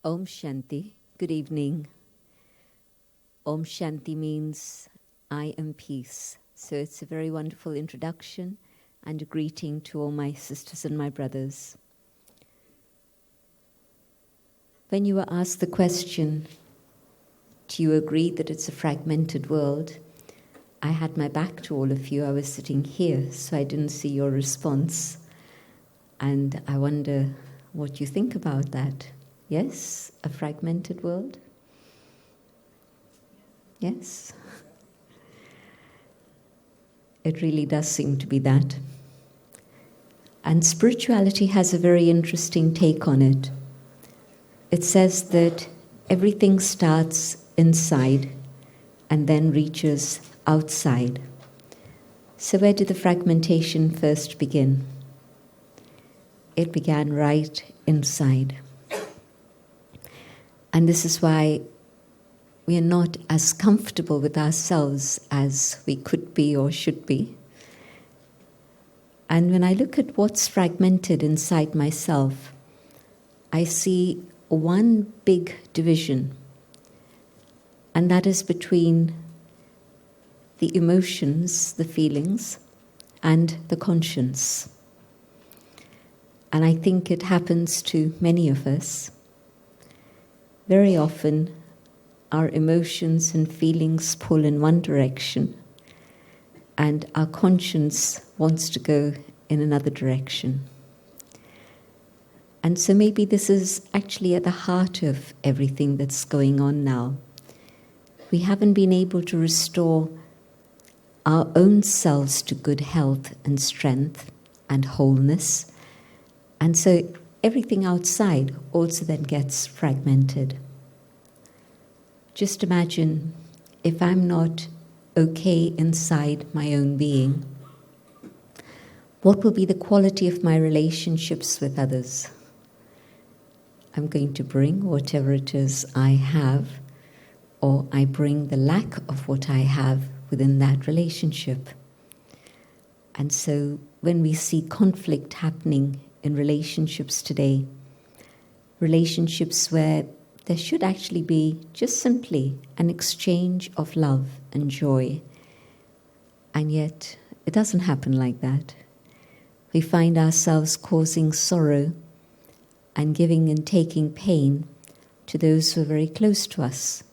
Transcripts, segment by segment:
Om Shanti. Good evening. Om Shanti means I am peace. So it's a very wonderful introduction and a greeting to all my sisters and my brothers. When you were asked the question, do you agree that it's a fragmented world? I had my back to all of you. I was sitting here, so I didn't see your response. And I wonder what you think about that. Yes, a fragmented world? Yes? It really does seem to be that. And spirituality has a very interesting take on it. It says that everything starts inside and then reaches outside. So where did the fragmentation first begin? It began right inside. And this is why we are not as comfortable with ourselves as we could be or should be. And when I look at what's fragmented inside myself, I see one big division, and that is between the emotions, the feelings, and the conscience. And I think it happens to many of us. Very often, our emotions and feelings pull in one direction, and our conscience wants to go in another direction. And so maybe this is actually at the heart of everything that's going on now. We haven't been able to restore our own selves to good health and strength and wholeness, and so everything outside also then gets fragmented. Just imagine if I'm not okay inside my own being, what will be the quality of my relationships with others? I'm going to bring whatever it is I have, or I bring the lack of what I have within that relationship. And so when we see conflict happening in relationships today, relationships where there should actually be just simply an exchange of love and joy, and yet it doesn't happen like that. We find ourselves causing sorrow and giving and taking pain to those who are very close to us,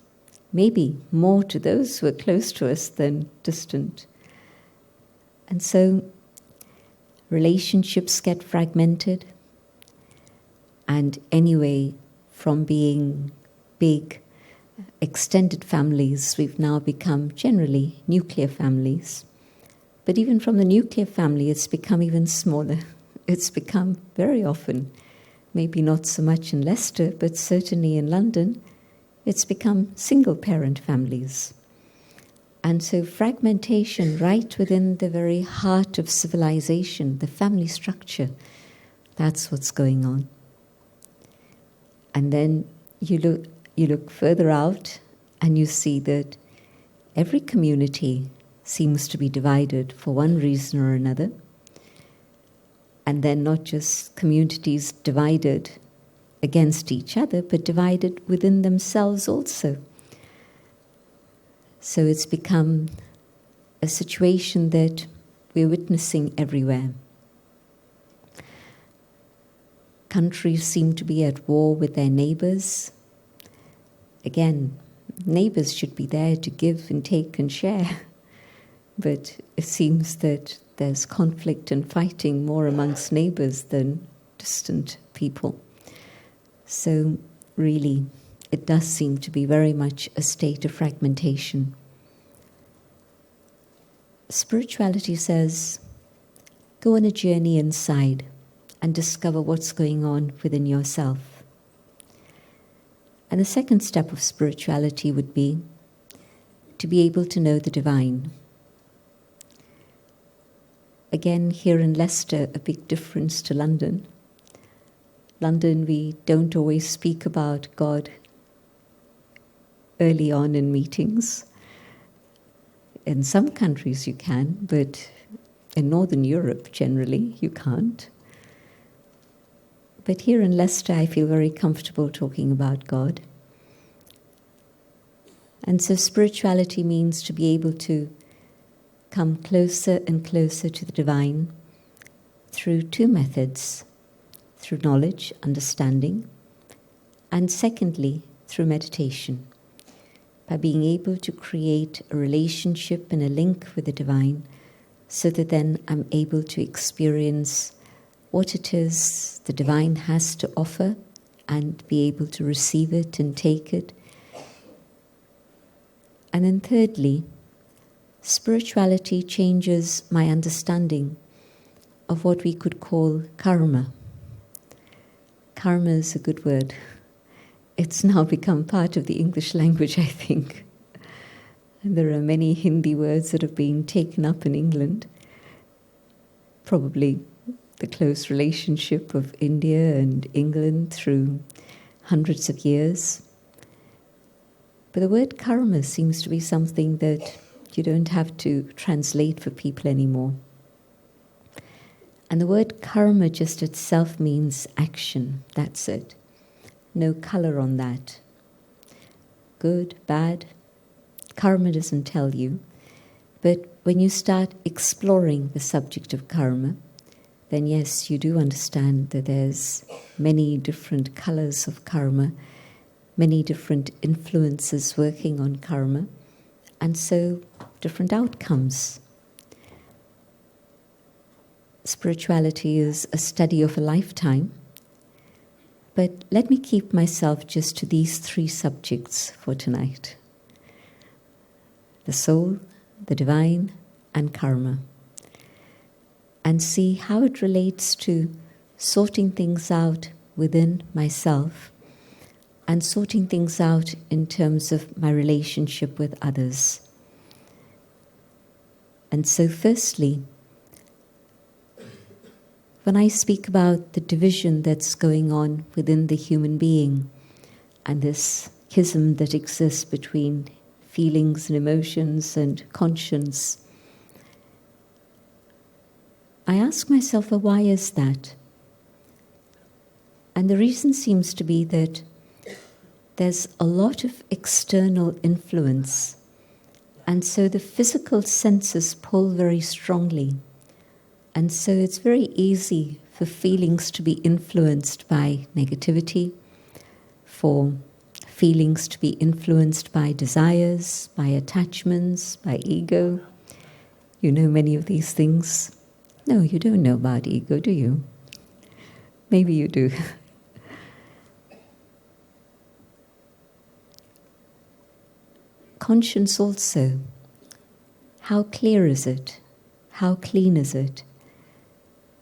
maybe more to those who are close to us than distant. And so relationships get fragmented, and anyway, from being big, extended families, we've now become generally nuclear families. But even from the nuclear family, it's become even smaller. It's become very often, maybe not so much in Leicester, but certainly in London, it's become single-parent families. And so fragmentation right within the very heart of civilization, the family structure, that's what's going on. And then you look further out and you see that every community seems to be divided for one reason or another. And then not just communities divided against each other, but divided within themselves also. So it's become a situation that we're witnessing everywhere. Countries seem to be at war with their neighbors. Again, neighbors should be there to give and take and share. But it seems that there's conflict and fighting more amongst neighbors than distant people. So really, it does seem to be very much a state of fragmentation. Spirituality says, go on a journey inside and discover what's going on within yourself. And the second step of spirituality would be to be able to know the divine. Again, here in Leicester, a big difference to London. London, we don't always speak about God early on in meetings. In some countries you can, but in Northern Europe, generally, you can't. But here in Leicester, I feel very comfortable talking about God. And so spirituality means to be able to come closer and closer to the divine through two methods, through knowledge, understanding, and secondly, through meditation, by being able to create a relationship and a link with the divine so that then I'm able to experience what it is the divine has to offer and be able to receive it and take it. And then thirdly, spirituality changes my understanding of what we could call karma. Karma is a good word. It's now become part of the English language, I think. And there are many Hindi words that have been taken up in England. Probably the close relationship of India and England through hundreds of years. But the word karma seems to be something that you don't have to translate for people anymore. And the word karma just itself means action. That's it. No color on that. Good, bad. Karma doesn't tell you. But when you start exploring the subject of karma, then yes, you do understand that there's many different colors of karma, many different influences working on karma, and so different outcomes. Spirituality is a study of a lifetime, but let me keep myself just to these three subjects for tonight: the soul, the divine, and karma, and see how it relates to sorting things out within myself and sorting things out in terms of my relationship with others. And so firstly, when I speak about the division that's going on within the human being and this schism that exists between feelings and emotions and conscience, I ask myself, well, why is that? And the reason seems to be that there's a lot of external influence, and so the physical senses pull very strongly. And so it's very easy for feelings to be influenced by negativity, for feelings to be influenced by desires, by attachments, by ego. You know many of these things. No, you don't know about ego, do you? Maybe you do. Conscience also. How clear is it? How clean is it?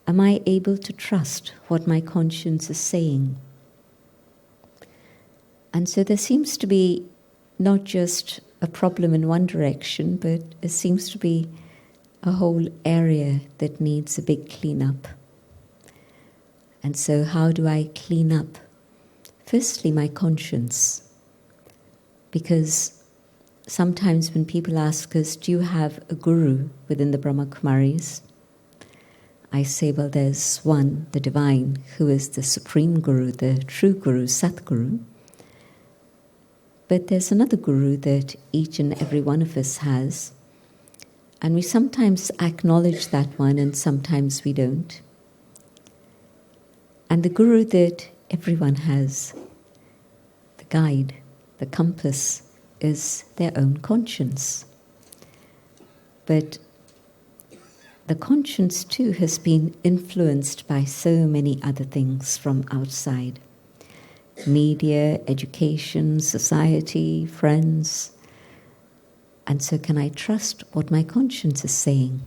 Am I able to trust what my conscience is saying? And so there seems to be not just a problem in one direction, but it seems to be a whole area that needs a big cleanup. And so how do I clean up? Firstly, my conscience. Because sometimes when people ask us, do you have a guru within the Brahma Kumaris? I say, well, there's one, the divine, who is the supreme guru, the true guru, Satguru. But there's another guru that each and every one of us has. And we sometimes acknowledge that one and sometimes we don't. And the guru that everyone has, the guide, the compass, is their own conscience. But the conscience too has been influenced by so many other things from outside. Media, education, society, friends. And so can I trust what my conscience is saying?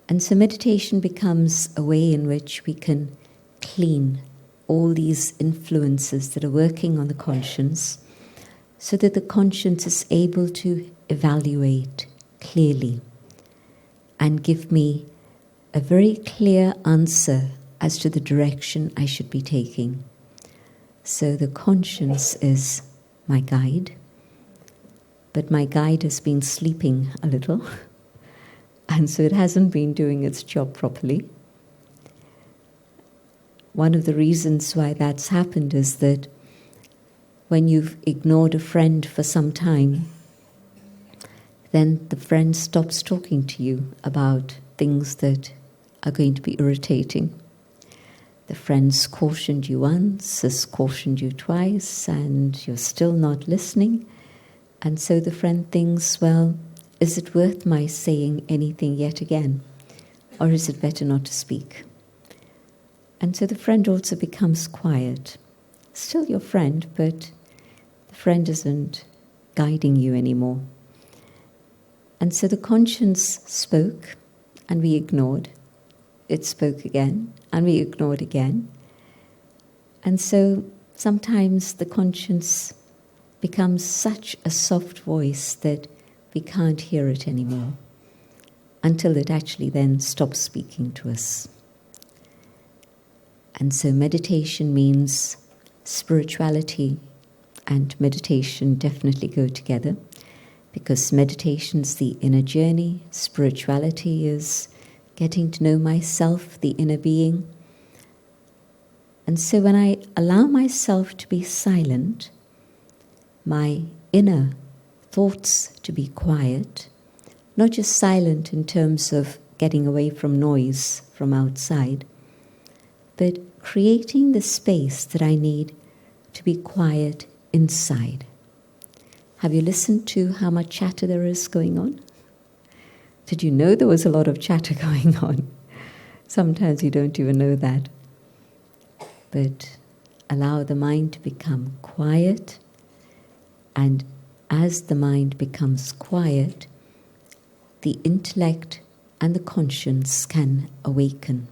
And so meditation becomes a way in which we can clean all these influences that are working on the conscience so that the conscience is able to evaluate clearly and give me a very clear answer as to the direction I should be taking. So the conscience is my guide, but my guide has been sleeping a little, and so it hasn't been doing its job properly. one of the reasons why that's happened is that when you've ignored a friend for some time, then the friend stops talking to you about things that are going to be irritating. The friend's cautioned you once, has cautioned you twice, and you're still not listening. And so the friend thinks, well, is it worth my saying anything yet again? Or is it better not to speak? And so the friend also becomes quiet. Still your friend, but the friend isn't guiding you anymore. And so the conscience spoke, and we ignored. It spoke again, and we ignored again. And so sometimes the conscience becomes such a soft voice that we can't hear it anymore, until it actually then stops speaking to us. And so meditation means spirituality and meditation definitely go together, because meditation's the inner journey, spirituality is getting to know myself, the inner being. And so when I allow myself to be silent, my inner thoughts to be quiet, not just silent in terms of getting away from noise from outside, but creating the space that I need to be quiet inside. Have you listened to how much chatter there is going on? Did you know there was a lot of chatter going on? Sometimes you don't even know that. But allow the mind to become quiet, and as the mind becomes quiet, the intellect and the conscience can awaken.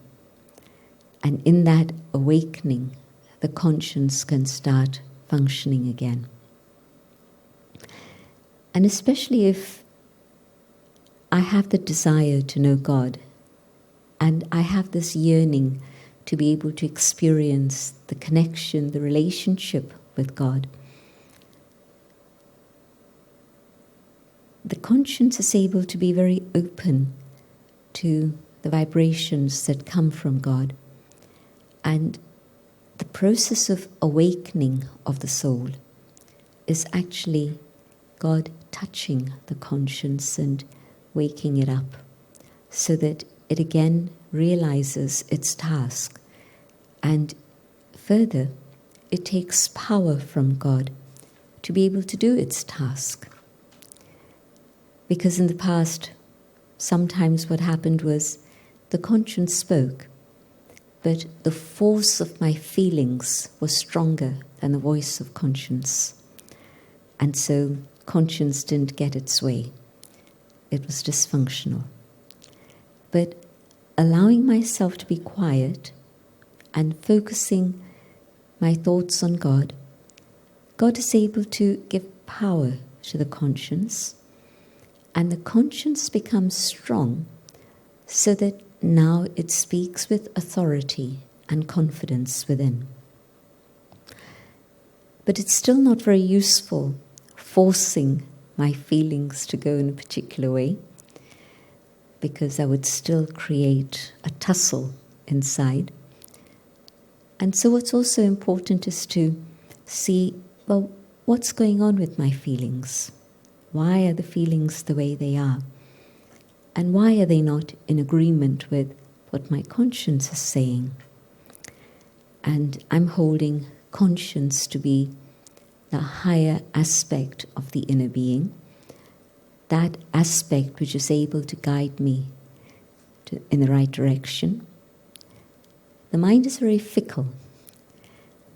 And in that awakening, the conscience can start functioning again. And especially if I have the desire to know God, and I have this yearning to be able to experience the connection, the relationship with God, the conscience is able to be very open to the vibrations that come from God. And the process of awakening of the soul is actually God touching the conscience and waking it up, so that it again realizes its task. And further, it takes power from God to be able to do its task. Because in the past, sometimes what happened was the conscience spoke, but the force of my feelings was stronger than the voice of conscience. And so conscience didn't get its way. It was dysfunctional. But allowing myself to be quiet and focusing my thoughts on God, God is able to give power to the conscience, and the conscience becomes strong so that now it speaks with authority and confidence within. But it's still not very useful forcing my feelings to go in a particular way, because I would still create a tussle inside. And so what's also important is to see, well, what's going on with my feelings? Why are the feelings the way they are? And why are they not in agreement with what my conscience is saying? And I'm holding conscience to be the higher aspect of the inner being, that aspect which is able to guide me in the right direction. The mind is very fickle.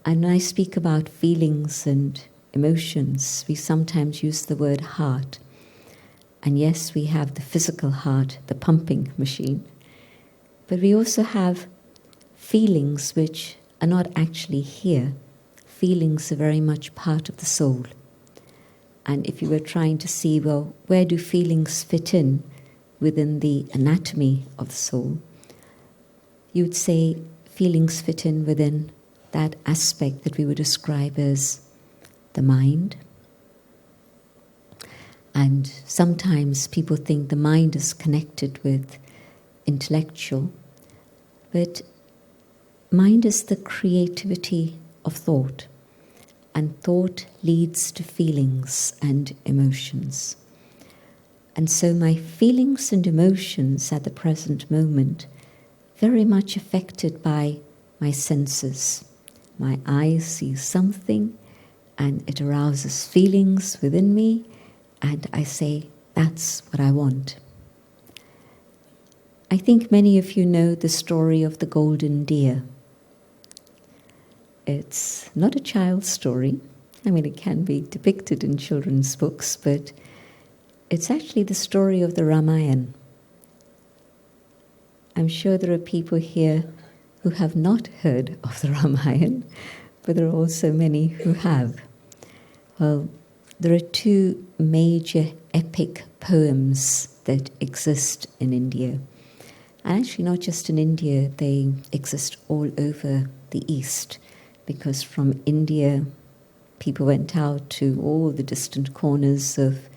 And when I speak about feelings and emotions, we sometimes use the word heart. And yes, we have the physical heart, the pumping machine. But we also have feelings which are not actually here. Feelings are very much part of the soul. And if you were trying to see, well, where do feelings fit in within the anatomy of the soul, you would say feelings fit in within that aspect that we would describe as the mind. And sometimes people think the mind is connected with intellectual, but mind is the creativity of thought, and thought leads to feelings and emotions. And so my feelings and emotions at the present moment very much affected by my senses. My eyes see something and it arouses feelings within me, and I say, that's what I want. I think many of you know the story of the golden deer. It's not a child's story. I mean, it can be depicted in children's books, but it's actually the story of the Ramayana. I'm sure there are people here who have not heard of the Ramayana, but there are also many who have. Well, there are two major epic poems that exist in India. And actually not just in India, they exist all over the East, because from India, people went out to all the distant corners of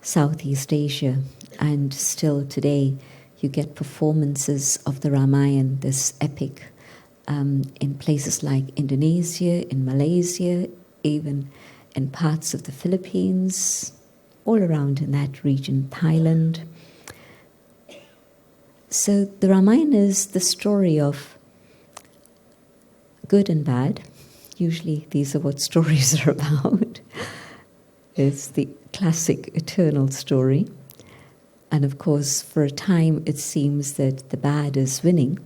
Southeast Asia, and still today you get performances of the Ramayana, this epic, in places like Indonesia, in Malaysia, even in parts of the Philippines, all around in that region, Thailand. So the Ramayana is the story of good and bad. Usually these are what stories are about. It's the classic eternal story. And of course, for a time it seems that the bad is winning.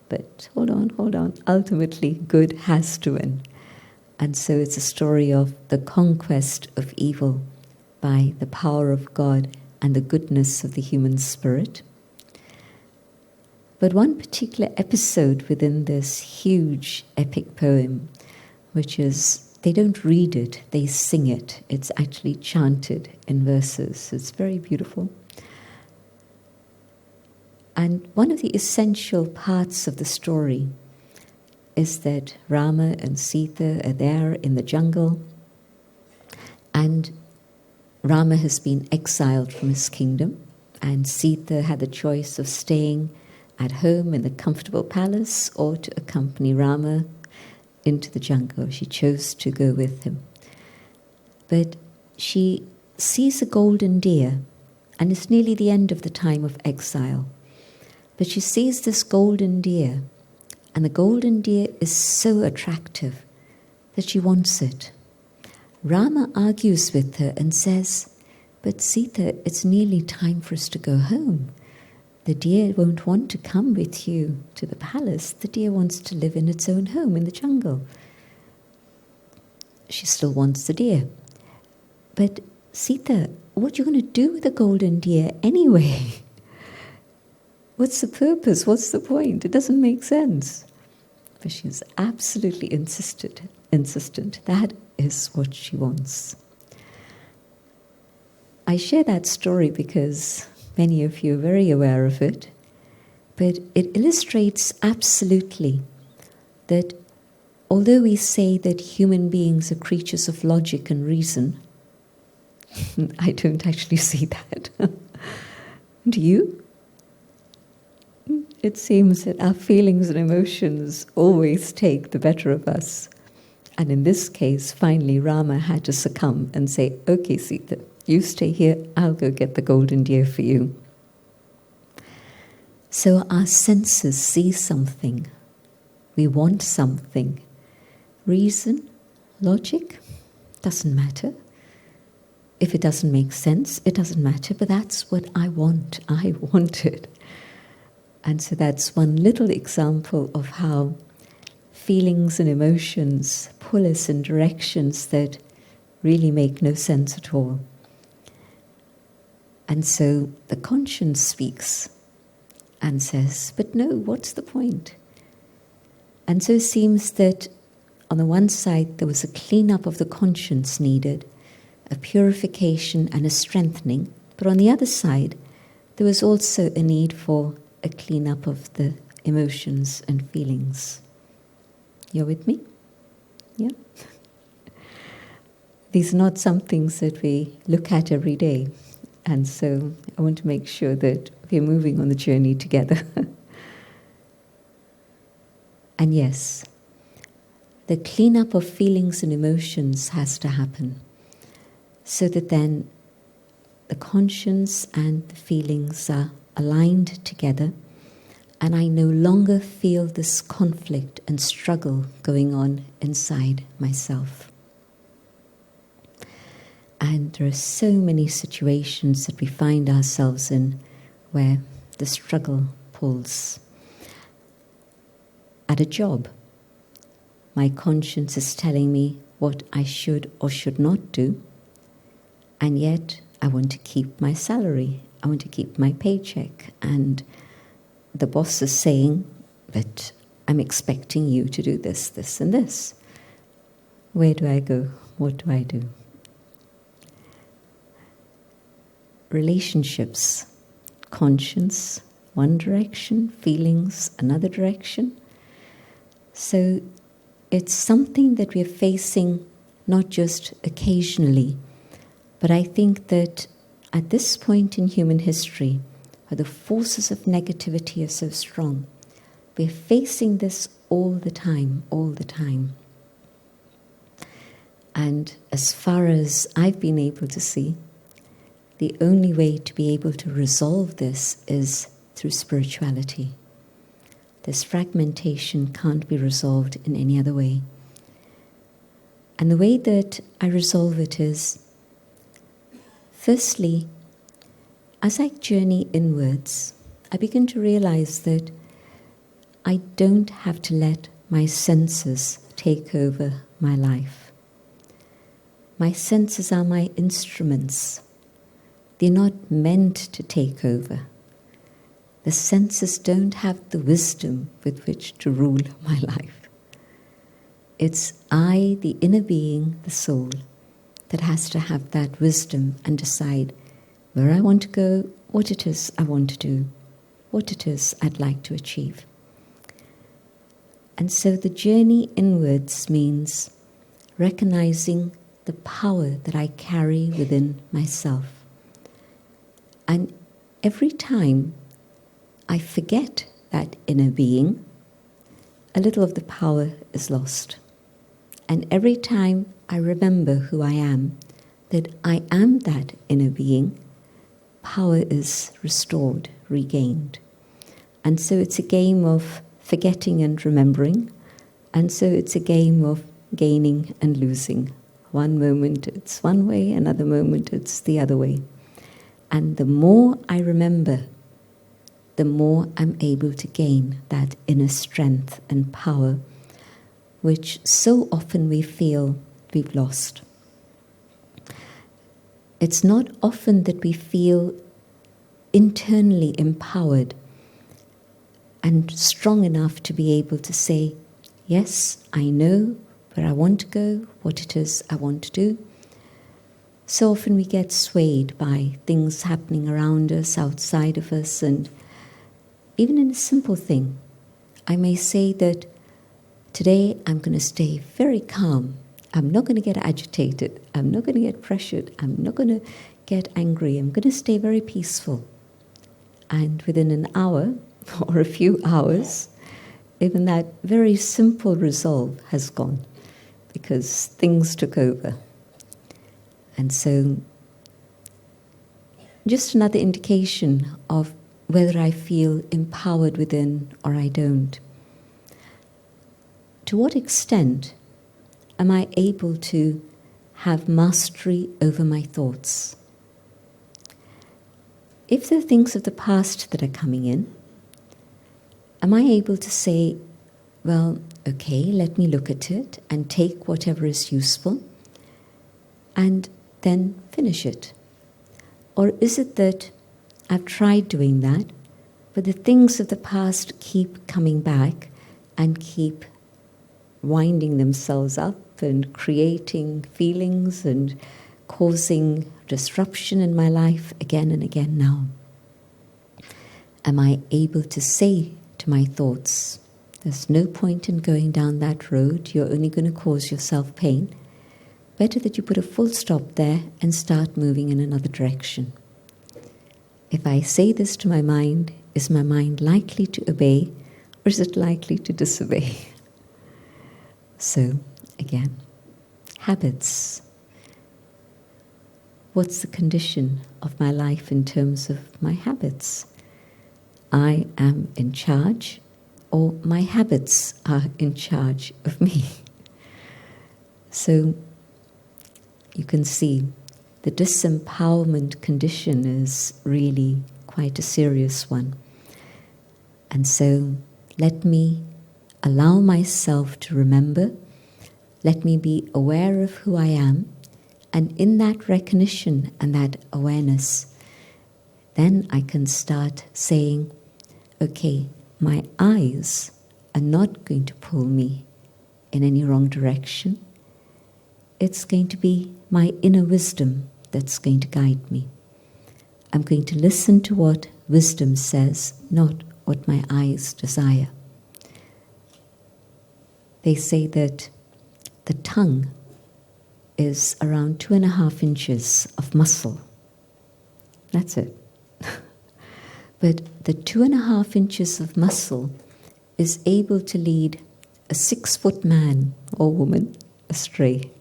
But hold on. Ultimately, good has to win. And so it's a story of the conquest of evil by the power of God and the goodness of the human spirit. But one particular episode within this huge epic poem, which is, they don't read it, they sing it. It's actually chanted in verses. It's very beautiful. And one of the essential parts of the story is that Rama and Sita are there in the jungle, and Rama has been exiled from his kingdom, and Sita had the choice of staying at home in the comfortable palace or to accompany Rama into the jungle. She chose to go with him. But she sees a golden deer, and it's nearly the end of the time of exile. But she sees this golden deer, and the golden deer is so attractive that she wants it. Rama argues with her and says, but Sita, it's nearly time for us to go home. The deer won't want to come with you to the palace. The deer wants to live in its own home in the jungle. She still wants the deer. But Sita, what are you going to do with the golden deer anyway? What's the purpose? What's the point? It doesn't make sense. But she's absolutely insistent. That is what she wants. I share that story because many of you are very aware of it, but it illustrates absolutely that although we say that human beings are creatures of logic and reason, I don't actually see that. Do you? It seems that our feelings and emotions always take the better of us. And in this case, finally, Rama had to succumb and say, okay, Sita, you stay here, I'll go get the golden deer for you. So our senses see something. We want something. Reason, logic, doesn't matter. If it doesn't make sense, it doesn't matter, but that's what I want. I want it. And so that's one little example of how feelings and emotions pull us in directions that really make no sense at all. And so the conscience speaks and says, but no, what's the point? And so it seems that on the one side there was a clean-up of the conscience needed, a purification and a strengthening, but on the other side there was also a need for a clean-up of the emotions and feelings. You're with me? Yeah? These are not some things that we look at every day. And so I want to make sure that we're moving on the journey together. And yes, the cleanup of feelings and emotions has to happen, so that then the conscience and the feelings are aligned together, and I no longer feel this conflict and struggle going on inside myself. And there are so many situations that we find ourselves in where the struggle pulls. At a job, my conscience is telling me what I should or should not do, and yet I want to keep my salary, I want to keep my paycheck, and the boss is saying that I'm expecting you to do this, this, and this. Where do I go? What do I do? Relationships, conscience, one direction, feelings, another direction. So it's something that we're facing not just occasionally, but I think that at this point in human history, where the forces of negativity are so strong, we're facing this all the time, all the time. And as far as I've been able to see, the only way to be able to resolve this is through spirituality. This fragmentation can't be resolved in any other way. And the way that I resolve it is, firstly, as I journey inwards, I begin to realize that I don't have to let my senses take over my life. My senses are my instruments. They're not meant to take over. The senses don't have the wisdom with which to rule my life. It's I, the inner being, the soul, that has to have that wisdom and decide where I want to go, what it is I want to do, what it is I'd like to achieve. And so the journey inwards means recognizing the power that I carry within myself. And every time I forget that inner being, a little of the power is lost. And every time I remember who I am, that I am that inner being, power is restored, regained. And so it's a game of forgetting and remembering, and so it's a game of gaining and losing. One moment it's one way, another moment it's the other way. And the more I remember, the more I'm able to gain that inner strength and power, which so often we feel we've lost. It's not often that we feel internally empowered and strong enough to be able to say, yes, I know where I want to go, what it is I want to do. So often we get swayed by things happening around us, outside of us, and even in a simple thing, I may say that today I'm going to stay very calm. I'm not going to get agitated. I'm not going to get pressured. I'm not going to get angry. I'm going to stay very peaceful. And within an hour or a few hours, even that very simple resolve has gone because things took over. And so just another indication of whether I feel empowered within or I don't. To what extent am I able to have mastery over my thoughts? If there are things of the past that are coming in, am I able to say, well, okay, let me look at it and take whatever is useful and then finish it? Or is it that I've tried doing that, but the things of the past keep coming back and keep winding themselves up and creating feelings and causing disruption in my life again and again now? Am I able to say to my thoughts, there's no point in going down that road, you're only going to cause yourself pain. Better that you put a full stop there and start moving in another direction. If I say this to my mind, is my mind likely to obey or is it likely to disobey? So, again, habits. What's the condition of my life in terms of my habits? I am in charge, or my habits are in charge of me. So you can see the disempowerment condition is really quite a serious one. And so let me allow myself to remember, let me be aware of who I am, and in that recognition and that awareness, then I can start saying, okay, my eyes are not going to pull me in any wrong direction. It's going to be my inner wisdom that's going to guide me. I'm going to listen to what wisdom says, not what my eyes desire. They say that the tongue is around 2.5 inches of muscle. That's it. But the 2.5 inches of muscle is able to lead a 6-foot man or woman astray.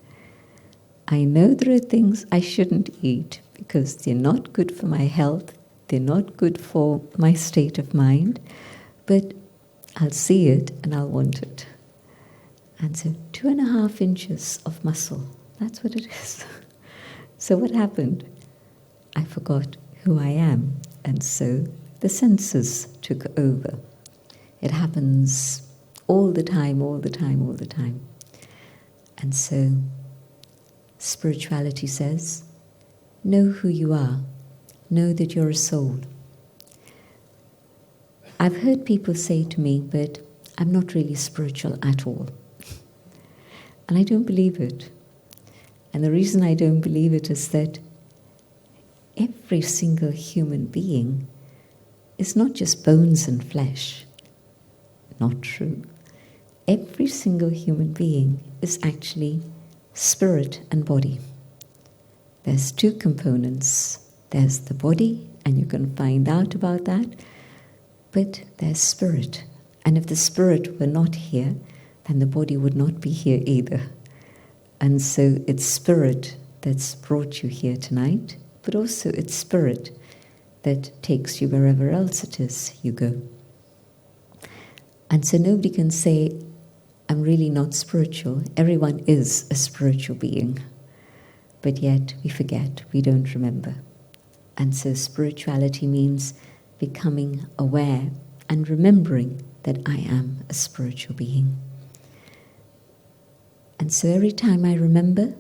I know there are things I shouldn't eat because they're not good for my health, they're not good for my state of mind, but I'll see it and I'll want it. And so 2.5 inches of muscle, that's what it is. So what happened? I forgot who I am, and so the senses took over. It happens all the time, all the time, all the time. And so spirituality says, know who you are, know that you're a soul. I've heard people say to me, but I'm not really spiritual at all. And I don't believe it. And the reason I don't believe it is that every single human being is not just bones and flesh. Not true. Every single human being is actually spirit and body. There's 2 components. There's the body, and you can find out about that, but there's spirit. And if the spirit were not here, then the body would not be here either. And so it's spirit that's brought you here tonight, but also it's spirit that takes you wherever else it is you go. And so nobody can say, I'm really not spiritual. Everyone is a spiritual being. But yet we forget, we don't remember. And so spirituality means becoming aware and remembering that I am a spiritual being. And so every time I remember,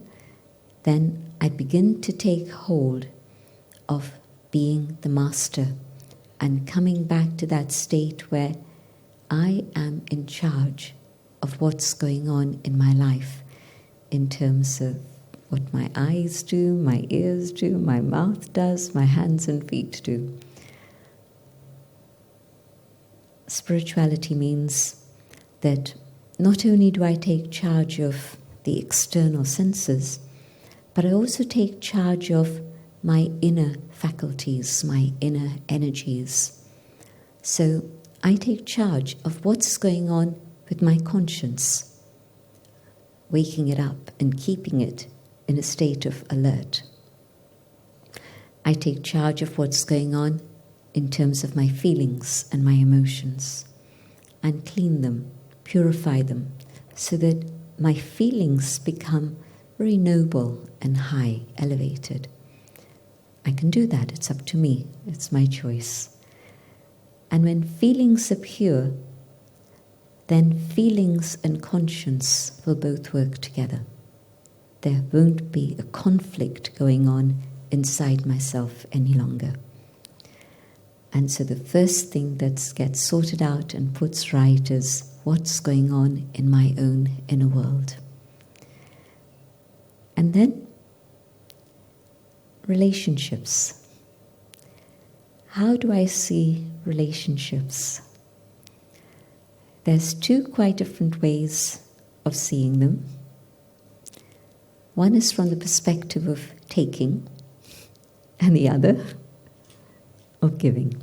then I begin to take hold of being the master and coming back to that state where I am in charge of what's going on in my life in terms of what my eyes do, my ears do, my mouth does, my hands and feet do. Spirituality means that not only do I take charge of the external senses, but I also take charge of my inner faculties, my inner energies. So I take charge of what's going on with my conscience, waking it up and keeping it in a state of alert. I take charge of what's going on in terms of my feelings and my emotions, and clean them, purify them, so that my feelings become very noble and high, elevated. I can do that, it's up to me, it's my choice. And when feelings are pure, then feelings and conscience will both work together. There won't be a conflict going on inside myself any longer. And so the first thing that gets sorted out and puts right is what's going on in my own inner world. And then relationships. How do I see relationships? There's 2 quite different ways of seeing them. One is from the perspective of taking, and the other of giving.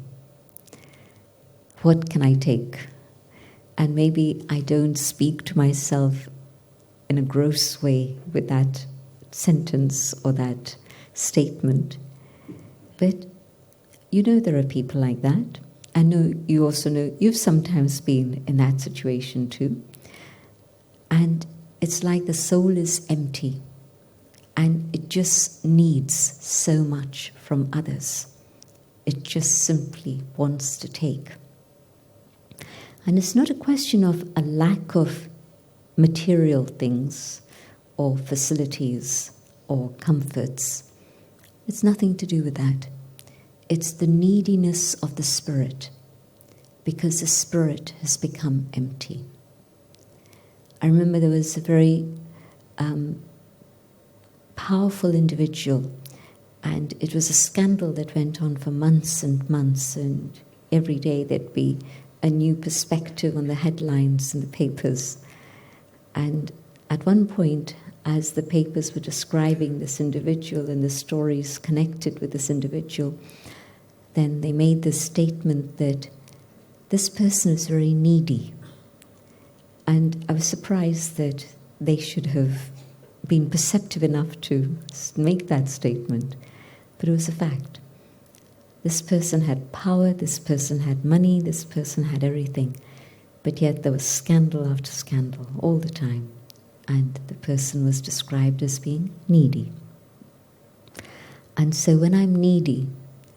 What can I take? And maybe I don't speak to myself in a gross way with that sentence or that statement. But you know there are people like that. I know you also know you've sometimes been in that situation too. And it's like the soul is empty and it just needs so much from others. It just simply wants to take. And it's not a question of a lack of material things or facilities or comforts. It's nothing to do with that. It's the neediness of the spirit, because the spirit has become empty. I remember there was a very powerful individual, and it was a scandal that went on for months and months, and every day there'd be a new perspective on the headlines in the papers. And at one point, as the papers were describing this individual and the stories connected with this individual, then they made this statement that this person is very needy. And I was surprised that they should have been perceptive enough to make that statement. But it was a fact. This person had power, this person had money, this person had everything. But yet there was scandal after scandal all the time. And the person was described as being needy. And so when I'm needy,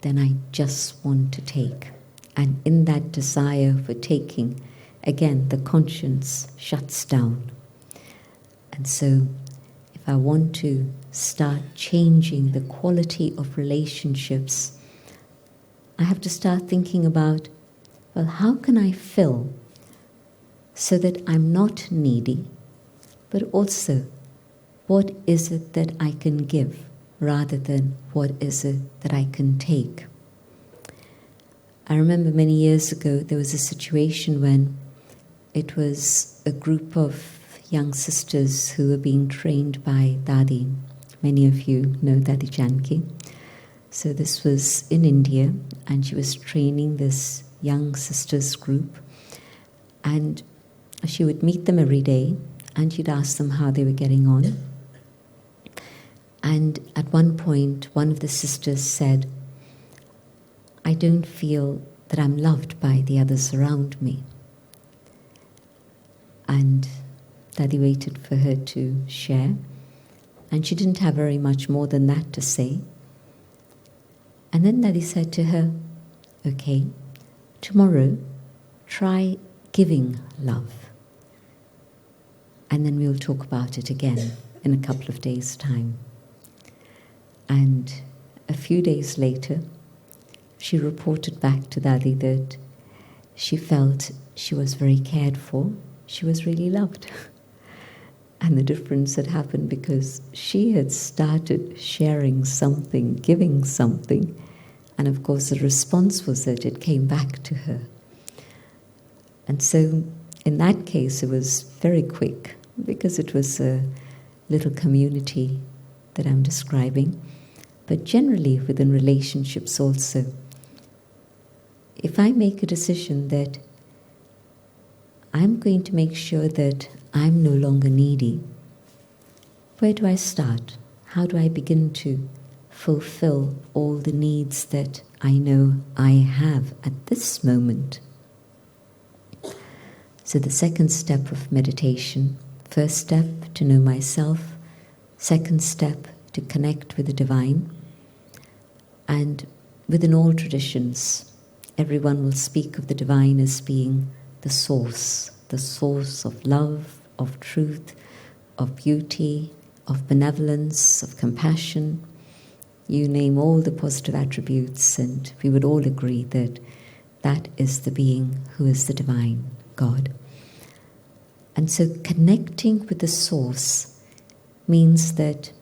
then I just want to take. And in that desire for taking, again, the conscience shuts down. And so if I want to start changing the quality of relationships, I have to start thinking about, well, how can I fill so that I'm not needy, but also what is it that I can give rather than what is it that I can take. I remember many years ago there was a situation when it was a group of young sisters who were being trained by Dadi. Many of you know Dadi Janki. So this was in India, and she was training this young sisters group, and she would meet them every day and she'd ask them how they were getting on. And at one point, one of the sisters said, I don't feel that I'm loved by the others around me. And Daddy waited for her to share, and she didn't have very much more than that to say. And then Daddy said to her, okay, tomorrow try giving love. And then we'll talk about it again in a couple of days' time. And a few days later, she reported back to Daddy that she felt she was very cared for, she was really loved. And the difference had happened because she had started sharing something, giving something, and of course the response was that it came back to her. And so in that case it was very quick, because it was a little community that I'm describing. But generally within relationships also, if I make a decision that I'm going to make sure that I'm no longer needy, where do I start? How do I begin to fulfill all the needs that I know I have at this moment? So the second step of meditation, first step, to know myself. Second step, to connect with the divine. And within all traditions, everyone will speak of the divine as being the source of love, of truth, of beauty, of benevolence, of compassion. You name all the positive attributes, and we would all agree that that is the being who is the divine, God. And so connecting with the source means that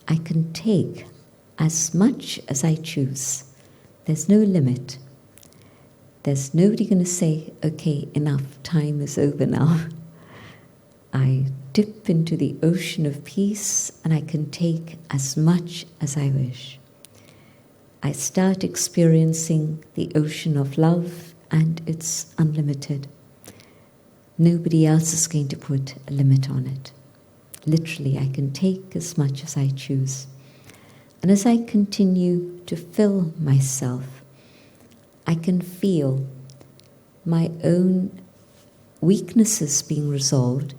I can take as much as I choose. There's no limit. There's nobody going to say, okay, enough, time is over now. I dip into the ocean of peace and I can take as much as I wish. I start experiencing the ocean of love and it's unlimited. Nobody else is going to put a limit on it. Literally, I can take as much as I choose. And as I continue to fill myself, I can feel my own weaknesses being resolved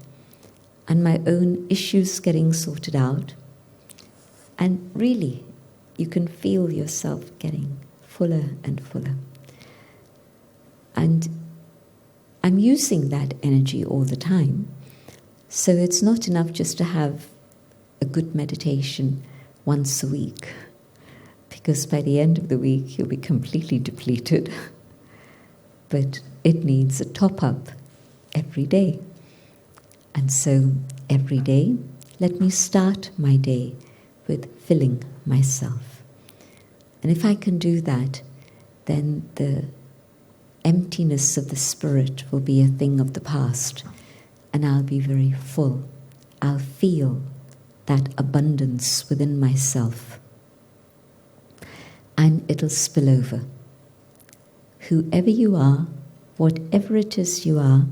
and my own issues getting sorted out. And really, you can feel yourself getting fuller and fuller. And I'm using that energy all the time. So it's not enough just to have a good meditation once a week, because by the end of the week you'll be completely depleted. But it needs a top-up every day. And so every day, let me start my day with filling myself. And if I can do that, then the emptiness of the spirit will be a thing of the past, and I'll be very full. I'll feel that abundance within myself, and it'll spill over. Whoever you are, whatever it is you are,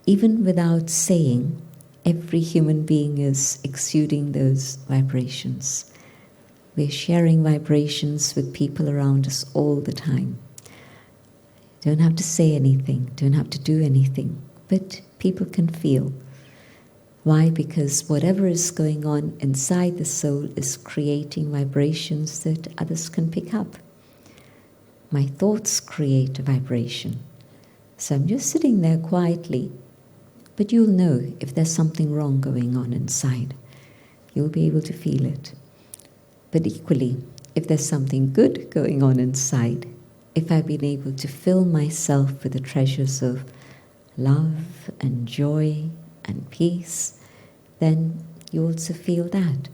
even without saying, every human being is exuding those vibrations. We're sharing vibrations with people around us all the time. Don't have to say anything, don't have to do anything, but people can feel. Why? Because whatever is going on inside the soul is creating vibrations that others can pick up. My thoughts create a vibration. So I'm just sitting there quietly, but you'll know if there's something wrong going on inside. You'll be able to feel it. But equally, if there's something good going on inside, if I've been able to fill myself with the treasures of love and joy and peace, then you also feel that.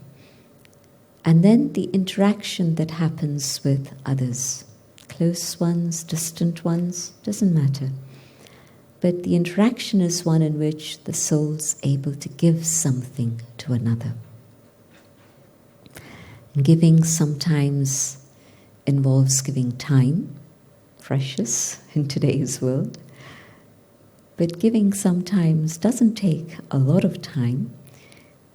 And then the interaction that happens with others, close ones, distant ones, doesn't matter. But the interaction is one in which the soul's able to give something to another. And giving sometimes involves giving time, precious in today's world. But giving sometimes doesn't take a lot of time.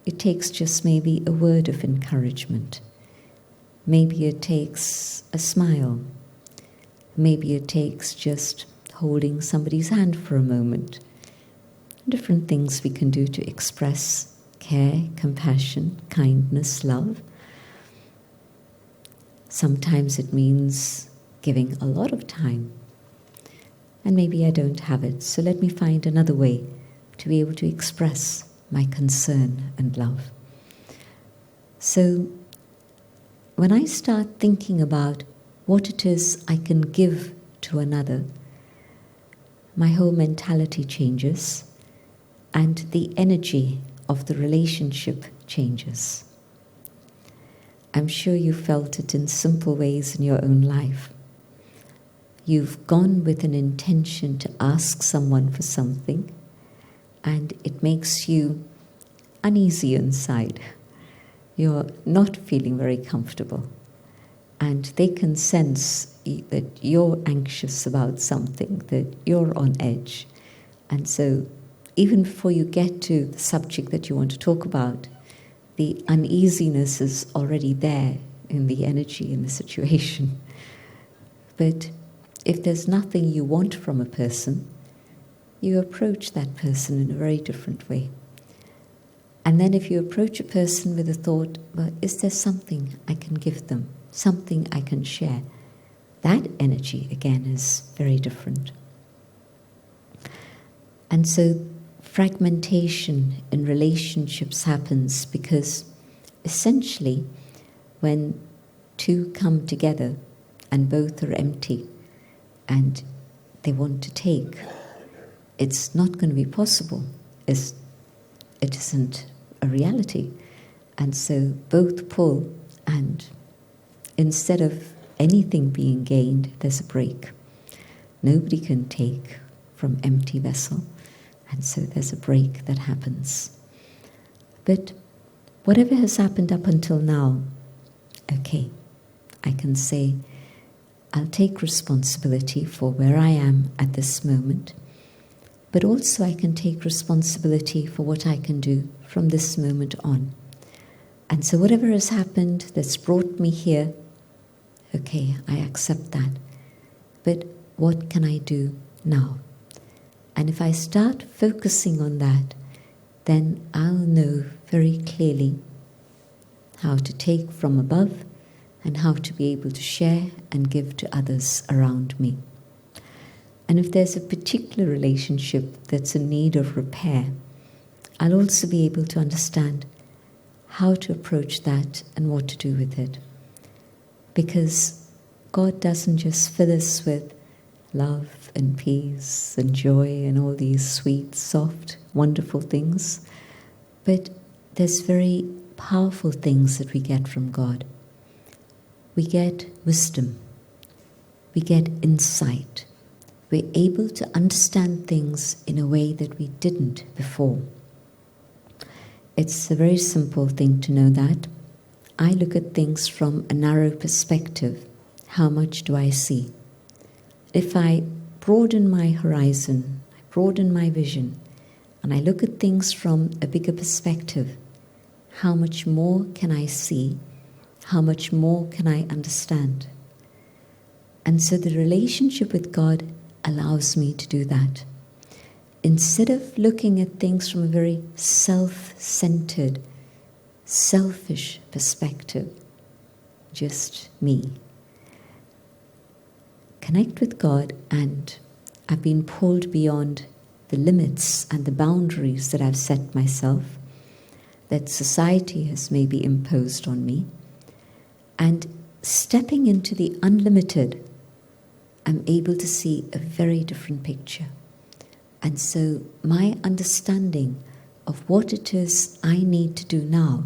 It takes just maybe a word of encouragement. Maybe it takes a smile. Maybe it takes just holding somebody's hand for a moment. Different things we can do to express care, compassion, kindness, love. Sometimes it means giving a lot of time. And maybe I don't have it, so let me find another way to be able to express my concern and love. So when I start thinking about what it is I can give to another, my whole mentality changes and the energy of the relationship changes. I'm sure you felt it in simple ways in your own life. You've gone with an intention to ask someone for something, and it makes you uneasy inside. You're not feeling very comfortable, and they can sense that you're anxious about something, that you're on edge. And so even before you get to the subject that you want to talk about, the uneasiness is already there in the energy in the situation. But if there's nothing you want from a person, you approach that person in a very different way. And then if you approach a person with the thought, well, is there something I can give them, something I can share? That energy, again, is very different. And so fragmentation in relationships happens because essentially when two come together and both are empty and they want to take, it's not going to be possible. It isn't a reality. And so both pull, and instead of anything being gained, there's a break. Nobody can take from empty vessel, and so there's a break that happens. But whatever has happened up until now, okay, I can say, I'll take responsibility for where I am at this moment, but also I can take responsibility for what I can do from this moment on. And so whatever has happened that's brought me here, okay, I accept that. But what can I do now? And if I start focusing on that, then I'll know very clearly how to take from above and how to be able to share and give to others around me. And if there's a particular relationship that's in need of repair, I'll also be able to understand how to approach that and what to do with it. Because God doesn't just fill us with love and peace and joy and all these sweet, soft, wonderful things, but there's very powerful things that we get from God. We get wisdom. We get insight. We're able to understand things in a way that we didn't before. It's a very simple thing to know that. I look at things from a narrow perspective. How much do I see? If I broaden my horizon, I broaden my vision, and I look at things from a bigger perspective, how much more can I see? How much more can I understand? And so the relationship with God allows me to do that. Instead of looking at things from a very self-centered, selfish perspective, just me. Connect with God, and I've been pulled beyond the limits and the boundaries that I've set myself, that society has maybe imposed on me, and stepping into the unlimited, I'm able to see a very different picture. And so my understanding of what it is I need to do now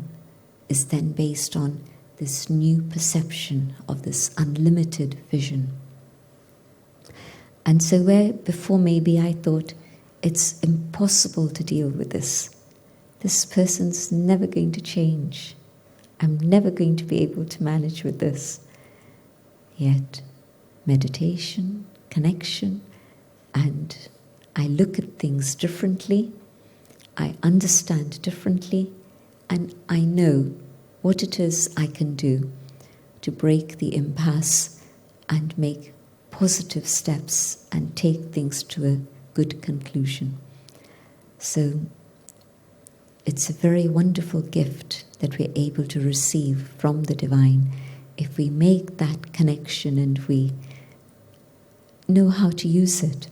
is then based on this new perception of this unlimited vision. And so where before maybe I thought it's impossible to deal with this person's never going to change, I'm never going to be able to manage with this. Yet meditation, connection, and I look at things differently, I understand differently, and I know what it is I can do to break the impasse and make positive steps and take things to a good conclusion. So it's a very wonderful gift that we're able to receive from the divine if we make that connection and we know how to use it.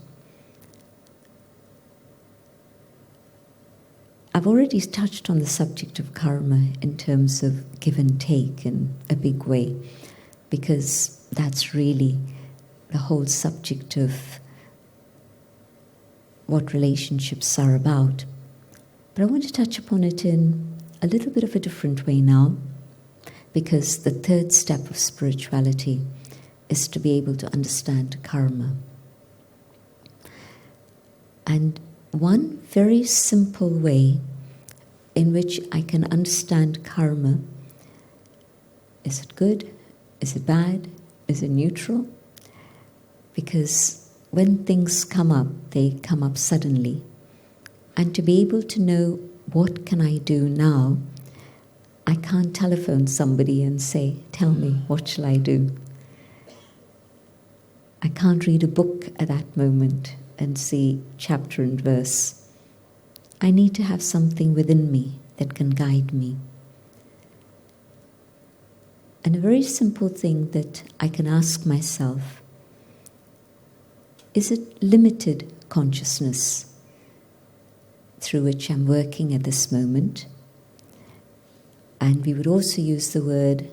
I've already touched on the subject of karma in terms of give and take in a big way, because that's really the whole subject of what relationships are about. But I want to touch upon it in a little bit of a different way now, because the third step of spirituality is to be able to understand karma. And one very simple way in which I can understand karma, is it good? Is it bad? Is it neutral? Because when things come up, they come up suddenly. And to be able to know what can I do now, I can't telephone somebody and say, tell me, what shall I do? I can't read a book at that moment and see chapter and verse. I need to have something within me that can guide me. And a very simple thing that I can ask myself, is it limited consciousness through which I'm working at this moment? And we would also use the word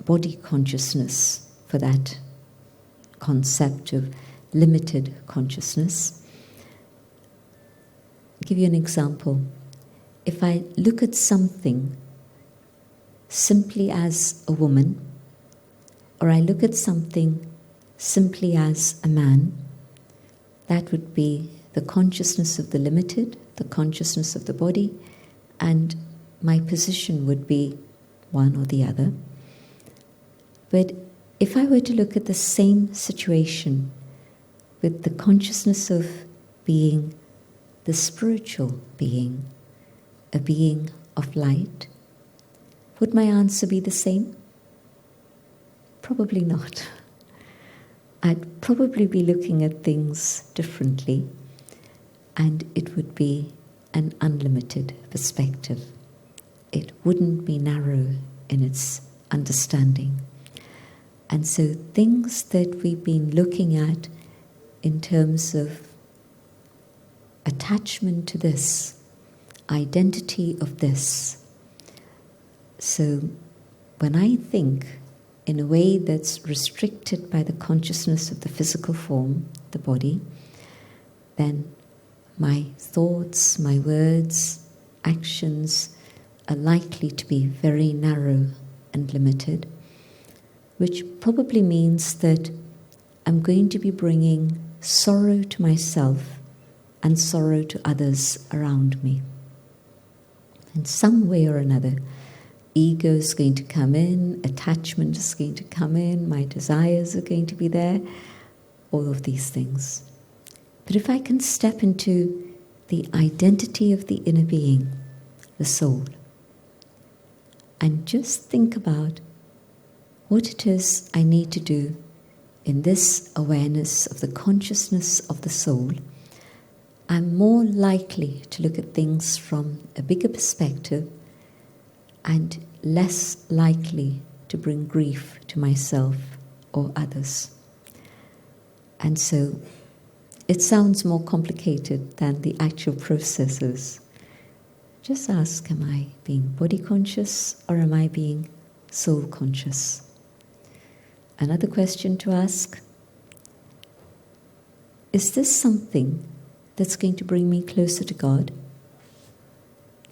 body consciousness for that concept of limited consciousness. I'll give you an example. If I look at something simply as a woman, or I look at something simply as a man, that would be the consciousness of the limited, the consciousness of the body, and my position would be one or the other. But if I were to look at the same situation with the consciousness of being the spiritual being, a being of light, would my answer be the same? Probably not. I'd probably be looking at things differently, and it would be an unlimited perspective. It wouldn't be narrow in its understanding. And so things that we've been looking at in terms of attachment to this, identity of this. So when I think in a way that's restricted by the consciousness of the physical form, the body, then my thoughts, my words, actions are likely to be very narrow and limited, which probably means that I'm going to be bringing sorrow to myself and sorrow to others around me. In some way or another, ego is going to come in, attachment is going to come in, my desires are going to be there, all of these things. But if I can step into the identity of the inner being, the soul, and just think about what it is I need to do in this awareness of the consciousness of the soul, I'm more likely to look at things from a bigger perspective and less likely to bring grief to myself or others. And so it sounds more complicated than the actual process is. Just ask, am I being body conscious or am I being soul conscious? Another question to ask, is this something that's going to bring me closer to God?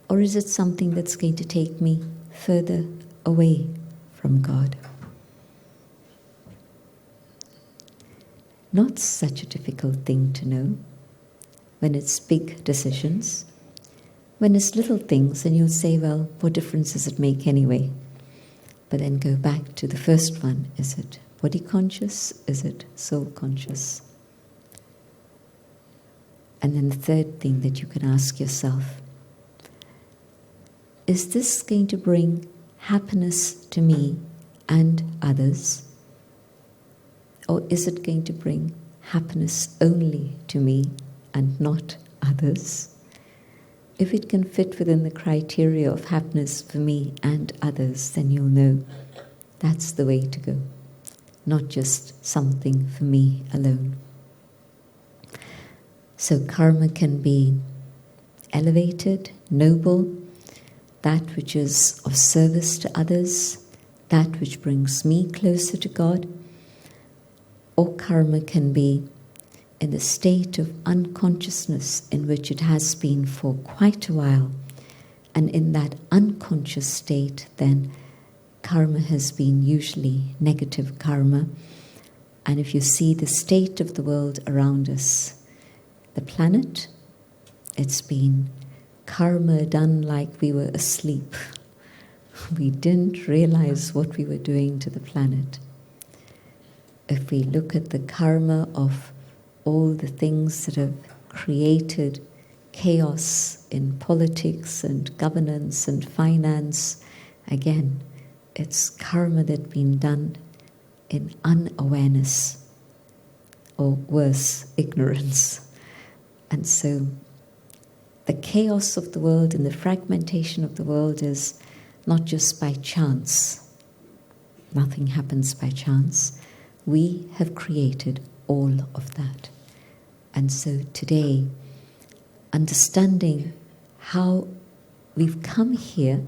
Or is it something that's going to take me further away from God? Not such a difficult thing to know when it's big decisions. When it's little things, then you'll say, well, what difference does it make anyway? But then go back to the first one. Is it body conscious? Is it soul conscious? And then the third thing that you can ask yourself, is this going to bring happiness to me and others? Or is it going to bring happiness only to me and not others? If it can fit within the criteria of happiness for me and others, then you'll know that's the way to go, not just something for me alone. So karma can be elevated, noble, that which is of service to others, that which brings me closer to God. Or karma can be in the state of unconsciousness in which it has been for quite a while. And in that unconscious state, then, karma has been usually negative karma. And if you see the state of the world around us, the planet, it's been karma done like we were asleep. We didn't realize what we were doing to the planet. If we look at the karma of all the things that have created chaos in politics and governance and finance, again, it's karma that's been done in unawareness, or worse, ignorance. And so the chaos of the world and the fragmentation of the world is not just by chance. Nothing happens by chance. We have created all of that. And so today, understanding how we've come here,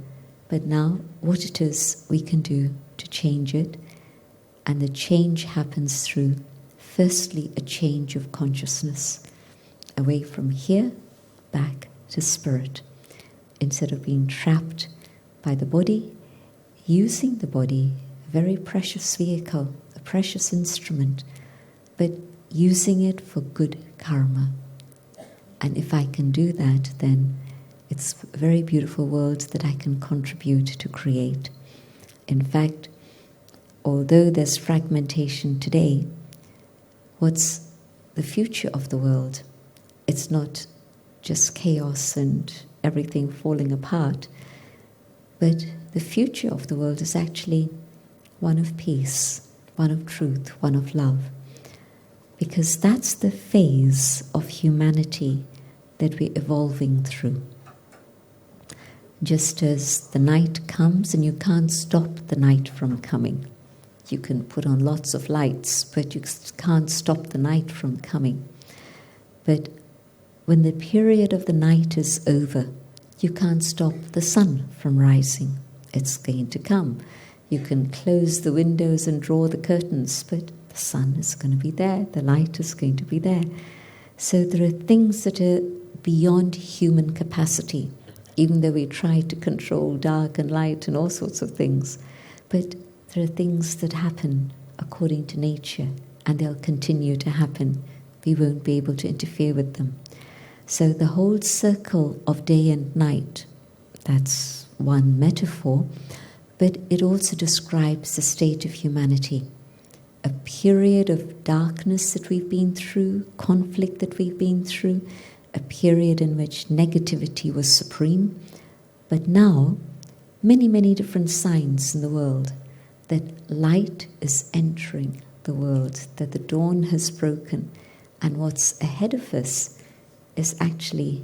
but now what it is we can do to change it, and the change happens through, firstly, a change of consciousness, away from here, back to spirit, instead of being trapped by the body, using the body, a very precious vehicle, a precious instrument, but using it for good karma. And if I can do that, then it's a very beautiful world that I can contribute to create. In fact, although there's fragmentation today, what's the future of the world? It's not just chaos and everything falling apart. But the future of the world is actually one of peace, one of truth, one of love. Because that's the phase of humanity that we're evolving through. Just as the night comes and you can't stop the night from coming. You can put on lots of lights, but you can't stop the night from coming. But when the period of the night is over, you can't stop the sun from rising. It's going to come. You can close the windows and draw the curtains, but the sun is going to be there, the light is going to be there. So there are things that are beyond human capacity, even though we try to control dark and light and all sorts of things. But there are things that happen according to nature, and they'll continue to happen. We won't be able to interfere with them. So the whole circle of day and night, that's one metaphor, but it also describes the state of humanity. A period of darkness that we've been through, conflict that we've been through, a period in which negativity was supreme. But now, many, many different signs in the world that light is entering the world, that the dawn has broken, and what's ahead of us is actually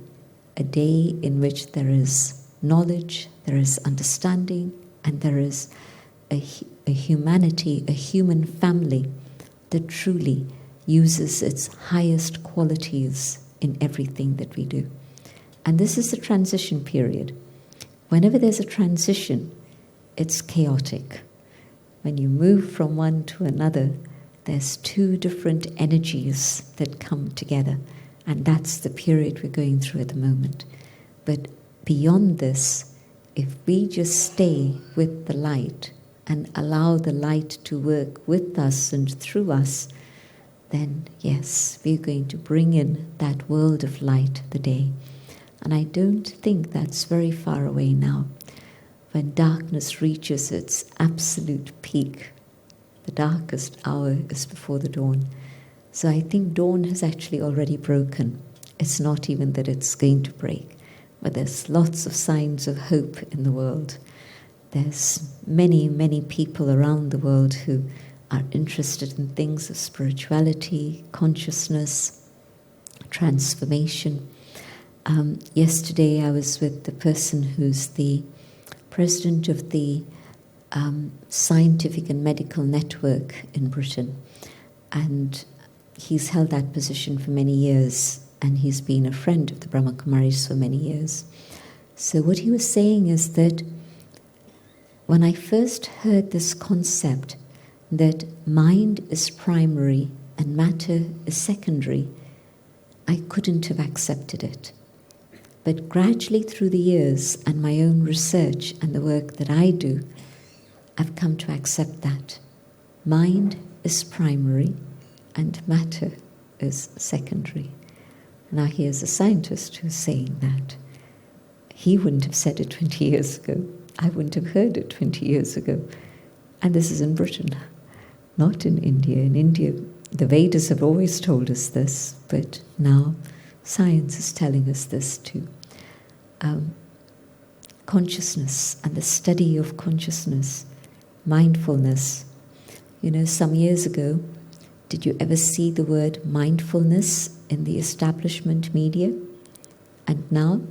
a day in which there is knowledge, there is understanding, and there is a humanity, a human family that truly uses its highest qualities in everything that we do. And this is the transition period. Whenever there's a transition, it's chaotic. When you move from one to another, there's two different energies that come together. And that's the period we're going through at the moment. But beyond this, if we just stay with the light and allow the light to work with us and through us, then yes, we're going to bring in that world of light, the day. And I don't think that's very far away now. When darkness reaches its absolute peak, the darkest hour is before the dawn. So I think dawn has actually already broken. It's not even that it's going to break, but there's lots of signs of hope in the world. There's many, many people around the world who are interested in things of spirituality, consciousness, transformation. Yesterday I was with the person who's the president of the Scientific and Medical Network in Britain, and he's held that position for many years, and he's been a friend of the Brahma Kumaris for many years. So what he was saying is that when I first heard this concept that mind is primary and matter is secondary, I couldn't have accepted it. But gradually through the years and my own research and the work that I do, I've come to accept that. Mind is primary and matter is secondary. Now here's a scientist who's saying that. He wouldn't have said it 20 years ago. I wouldn't have heard it 20 years ago. And this is in Britain, not in India. In India, the Vedas have always told us this, but now science is telling us this too. Consciousness and the study of consciousness, mindfulness. You know, some years ago, did you ever see the word mindfulness in the establishment media? And now,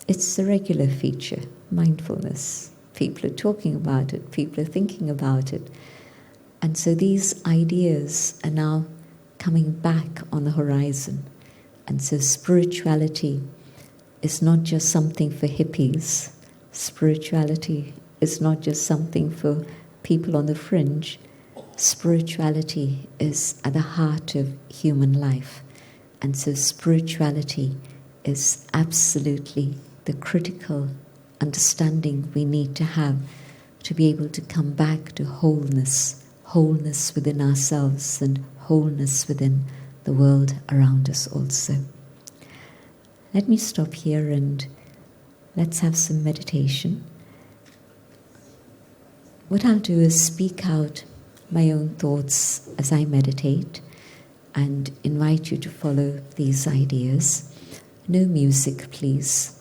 it's a regular feature, mindfulness. People are talking about it, people are thinking about it. And so these ideas are now coming back on the horizon. And so spirituality is not just something for hippies. Spirituality is not just something for people on the fringe. Spirituality is at the heart of human life. And so spirituality is absolutely the critical understanding we need to have to be able to come back to wholeness, wholeness within ourselves and wholeness within the world around us also. Let me stop here and let's have some meditation. What I'll do is speak out my own thoughts as I meditate and invite you to follow these ideas. No music, please.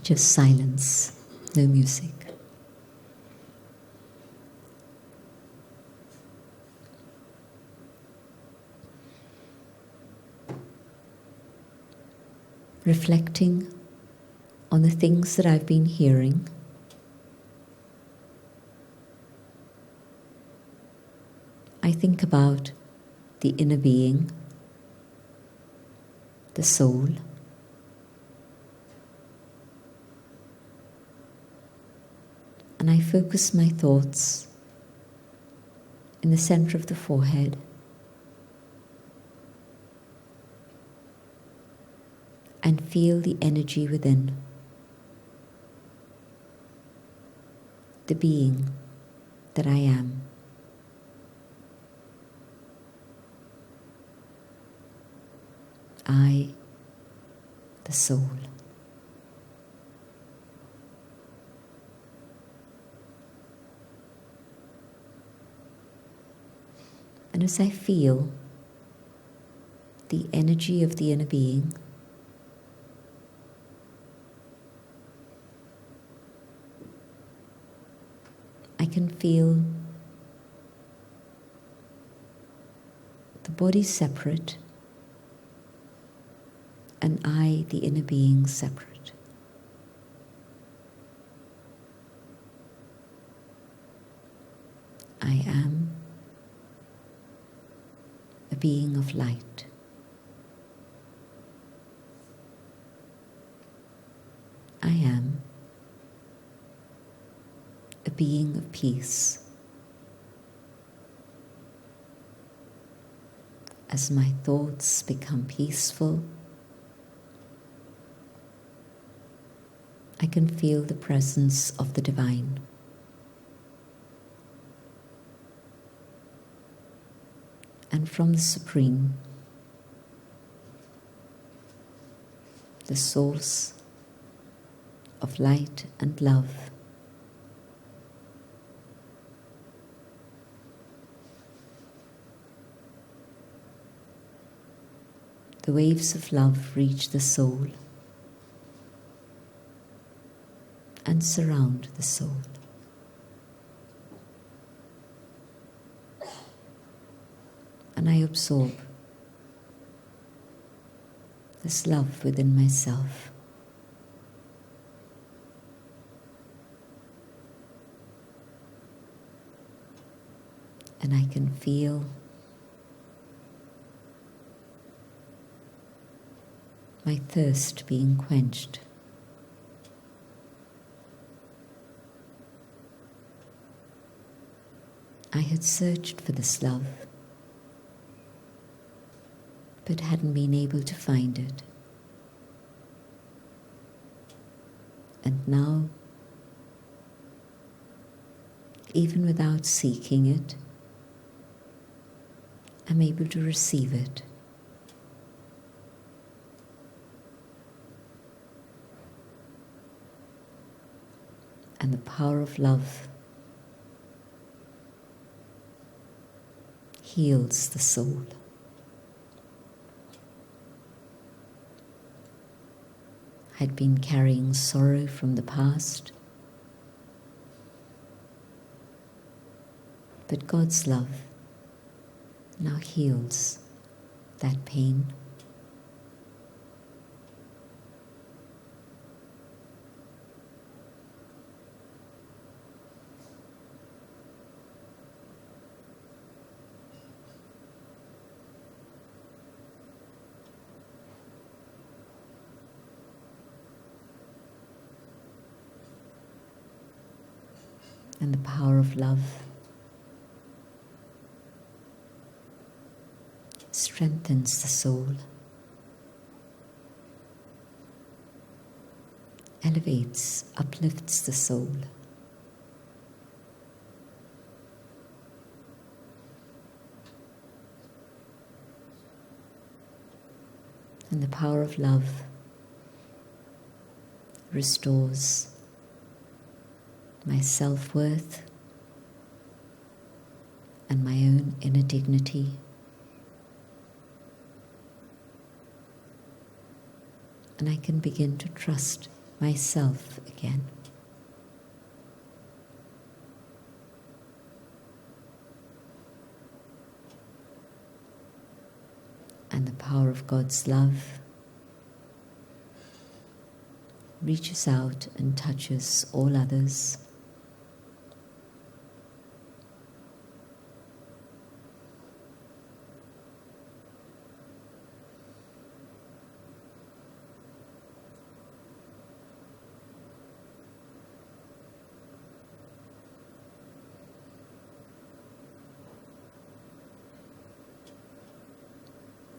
Just silence, no music. Reflecting on the things that I've been hearing, I think about the inner being, the soul, and I focus my thoughts in the center of the forehead, and feel the energy within, the being that I am. I, the soul. And as I feel the energy of the inner being, I can feel the body separate and I, the inner being, separate. I am a being of light. I am a being of peace. As my thoughts become peaceful, I can feel the presence of the divine. And from the Supreme, the source of light and love, the waves of love reach the soul and surround the soul. And I absorb this love within myself. And I can feel my thirst being quenched. I had searched for this love, but hadn't been able to find it. And now, even without seeking it, I'm able to receive it. And the power of love heals the soul. I'd been carrying sorrow from the past, but God's love now heals that pain. And the power of love strengthens the soul, elevates, uplifts the soul. And the power of love restores my self-worth and my own inner dignity. And I can begin to trust myself again. And the power of God's love reaches out and touches all others.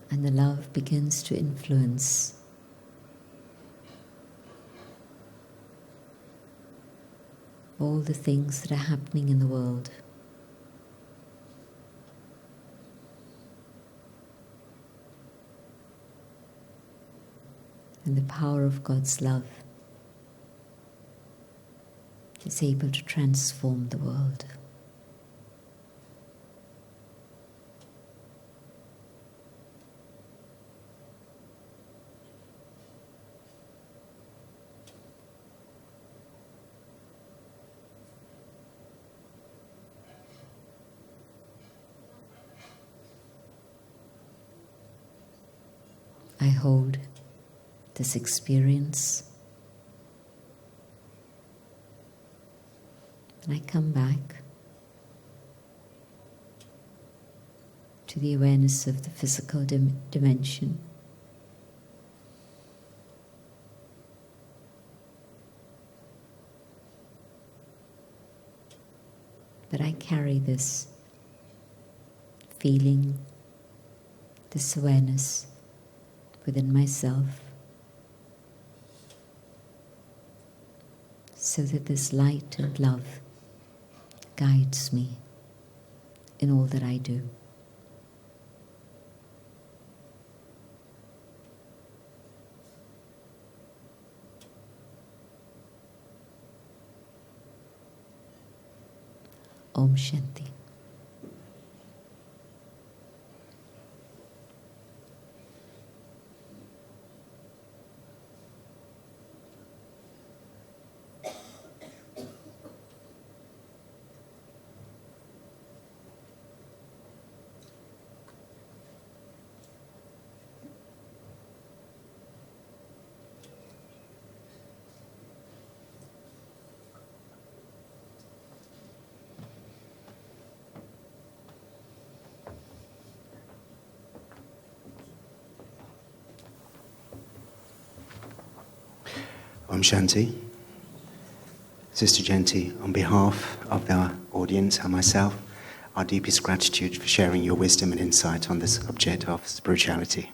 And the love begins to influence all the things that are happening in the world. And the power of God's love is able to transform the world. I hold this experience and I come back to the awareness of the physical dimension. But I carry this feeling, this awareness within myself, so that this light and love guides me in all that I do. Om Shanti. Om Shanti. Sister Jayanti, on behalf of the audience and myself, our deepest gratitude for sharing your wisdom and insight on the subject of spirituality.